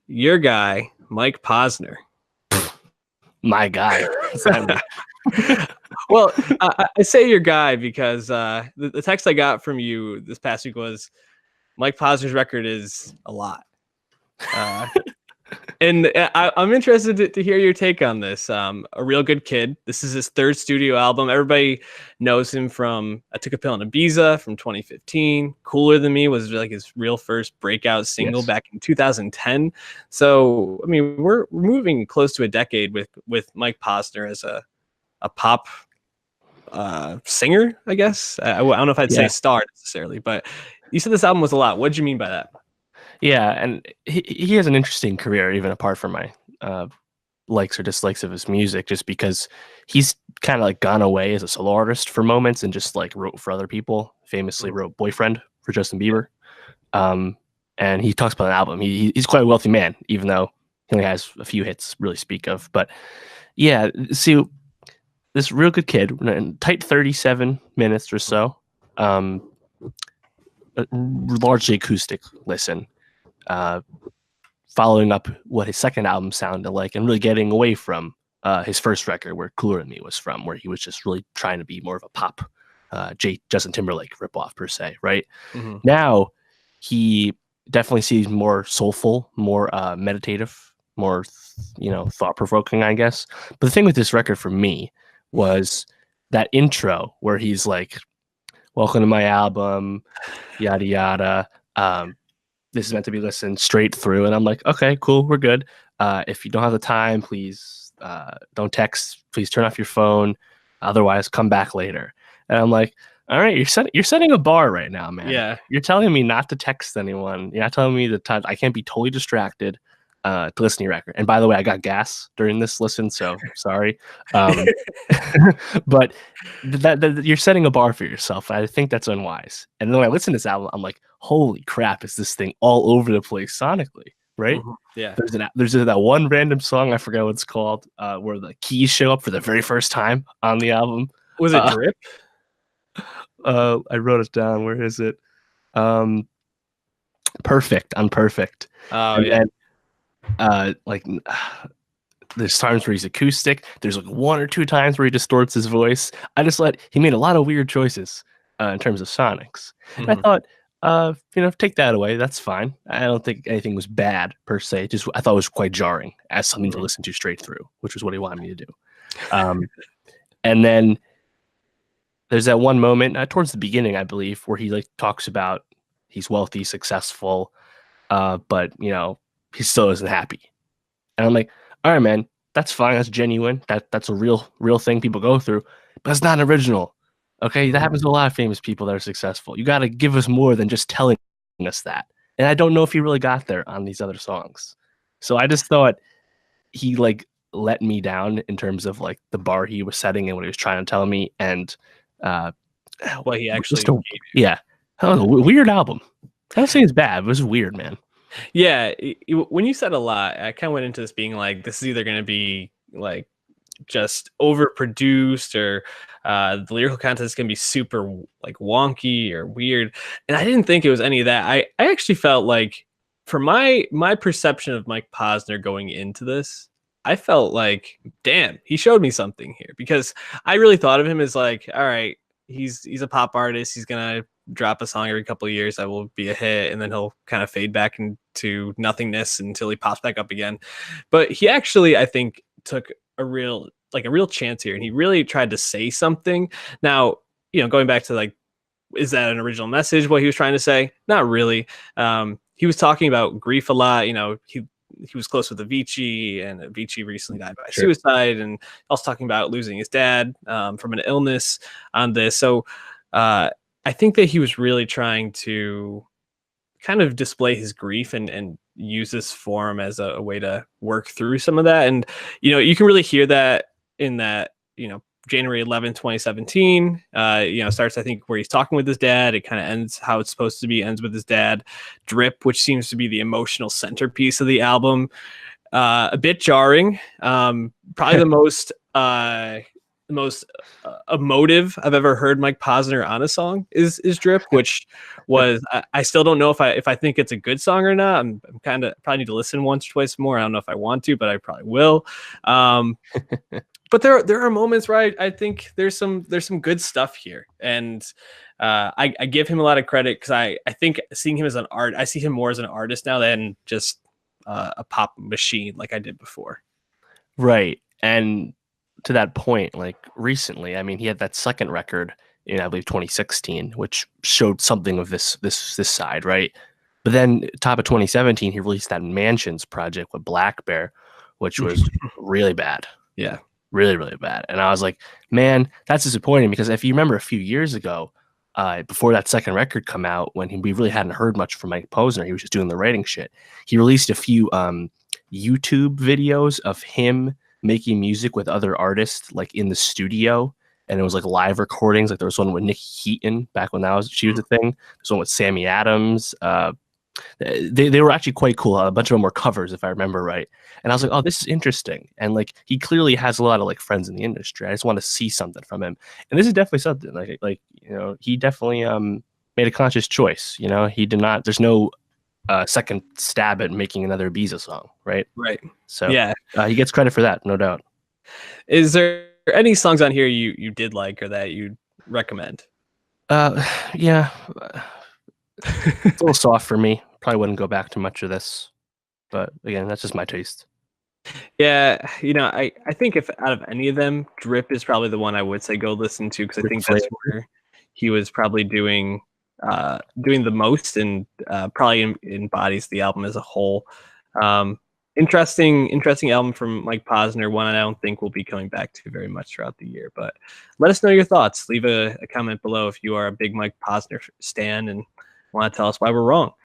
your guy, Mike Posner. My guy. Well, I say your guy because the text I got from you this past week was Mike Posner's record is a lot. And I'm interested to hear your take on this. A Real Good Kid. This is his third studio album. Everybody knows him from I Took a Pill in Ibiza from 2015. Cooler Than Me was like his real first breakout single back in 2010. So, I mean, we're moving close to a decade with Mike Posner as a pop singer, I guess. I don't know if I'd say star necessarily, but you said this album was a lot. What did you mean by that? Yeah, and he has an interesting career, even apart from my likes or dislikes of his music, just because he's kind of like gone away as a solo artist for moments and just like wrote for other people. Famously wrote Boyfriend for Justin Bieber. And he talks about an album. He's quite a wealthy man, even though he only has a few hits really speak of. But yeah, see, this Real Good Kid, tight 37 minutes or so, largely acoustic listen. Following up what his second album sounded like and really getting away from his first record where Cooler Than Me was from, where he was just really trying to be more of a pop Justin Timberlake ripoff per se, right? Mm-hmm. Now he definitely seems more soulful, more meditative, more thought-provoking, I guess. But the thing with this record for me was that intro where he's like, welcome to my album, yada yada. This is meant to be listened straight through. And I'm like, okay, cool, we're good. If you don't have the time, please don't text. Please turn off your phone. Otherwise, come back later. And I'm like, all right, you're setting a bar right now, man. Yeah. You're telling me not to text anyone. You're not telling me that I can't be totally distracted to listen to your record. And by the way, I got gas during this listen, so sorry. But that you're setting a bar for yourself. I think that's unwise. And then when I listen to this album, I'm like, holy crap, is this thing all over the place sonically, right? Mm-hmm. Yeah. There's that one random song, I forget what it's called, where the keys show up for the very first time on the album. Was it Drip? I wrote it down. Where is it? Perfect. On Perfect. Oh, and yeah. Then, there's times where he's acoustic. There's like one or two times where he distorts his voice. He made a lot of weird choices in terms of sonics. Mm-hmm. And I thought, take that away. That's fine. I don't think anything was bad per se. Just I thought it was quite jarring as something to listen to straight through, which was what he wanted me to do. And then there's that one moment towards the beginning, I believe, where he like talks about he's wealthy, successful, but he still isn't happy. And I'm like, all right, man, that's fine. That's genuine. That's a real thing people go through, but it's not original. Okay. That happens to a lot of famous people that are successful. You got to give us more than just telling us that. And I don't know if he really got there on these other songs. So I just thought he like let me down in terms of like the bar he was setting and what he was trying to tell me. And what he actually yeah. Weird album. I don't say it's bad, but it was weird, man. Yeah, when you said a lot, I kind of went into this being like, this is either going to be like just overproduced or the lyrical content is going to be super like wonky or weird. And I didn't think it was any of that. I actually felt like for my perception of Mike Posner going into this, I felt like, damn, he showed me something here, because I really thought of him as like, all right, he's a pop artist. He's going to drop a song every couple of years that will be a hit, and then he'll kind of fade back into nothingness until he pops back up again. But he actually, I think, took a real chance here, and he really tried to say something. Now, going back to like, is that an original message, what he was trying to say? Not really. He was talking about grief a lot. He was close with Avicii, and Avicii recently died by suicide, and also talking about losing his dad from an illness on this. So I think that he was really trying to kind of display his grief and use this form as a way to work through some of that. And, you can really hear that in that, January 11th, 2017, starts, I think, where he's talking with his dad. It kind of ends how it's supposed to be, ends with his dad. Drip, which seems to be the emotional centerpiece of the album. A bit jarring. Probably the most the most emotive I've ever heard Mike Posner on a song is Drip, which was I still don't know if I think it's a good song or not. I'm kind of probably need to listen once or twice more. I don't know if I want to, but I probably will. Um, but there are moments where I think there's some good stuff here, and I give him a lot of credit because I think seeing him as an art, I see him more as an artist now than just a pop machine like I did before. Right. And to that point, like recently, I mean, he had that second record in, I believe, 2016, which showed something of this side, right? But then top of 2017, he released that Mansions project with Black Bear, which was really bad. Yeah. Really, really bad. And I was like, man, that's disappointing because if you remember a few years ago, before that second record come out, when we really hadn't heard much from Mike Posner, he was just doing the writing shit. He released a few YouTube videos of him making music with other artists, like in the studio, and it was like live recordings. Like there was one with Nikki Heaton back when she was a thing. There's one with Sammy Adams. They were actually quite cool. A bunch of them were covers, if I remember right. And I was like, oh, this is interesting. And like he clearly has a lot of like friends in the industry. I just want to see something from him. And this is definitely something like he definitely made a conscious choice. He did not. There's no second stab at making another Ibiza song, right? Right. So yeah, he gets credit for that, no doubt. Is there any songs on here you did like or that you'd recommend? Yeah, it's a little soft for me. Probably wouldn't go back to much of this, but again, that's just my taste. Yeah, I think if out of any of them, Drip is probably the one I would say go listen to because I Ric think Flair. that's where he was probably doing the most and probably embodies the album as a whole. Um, interesting album from Mike Posner, one I don't think we'll be coming back to very much throughout the year. But let us know your thoughts. Leave a comment below if you are a big Mike Posner stan and want to tell us why we're wrong.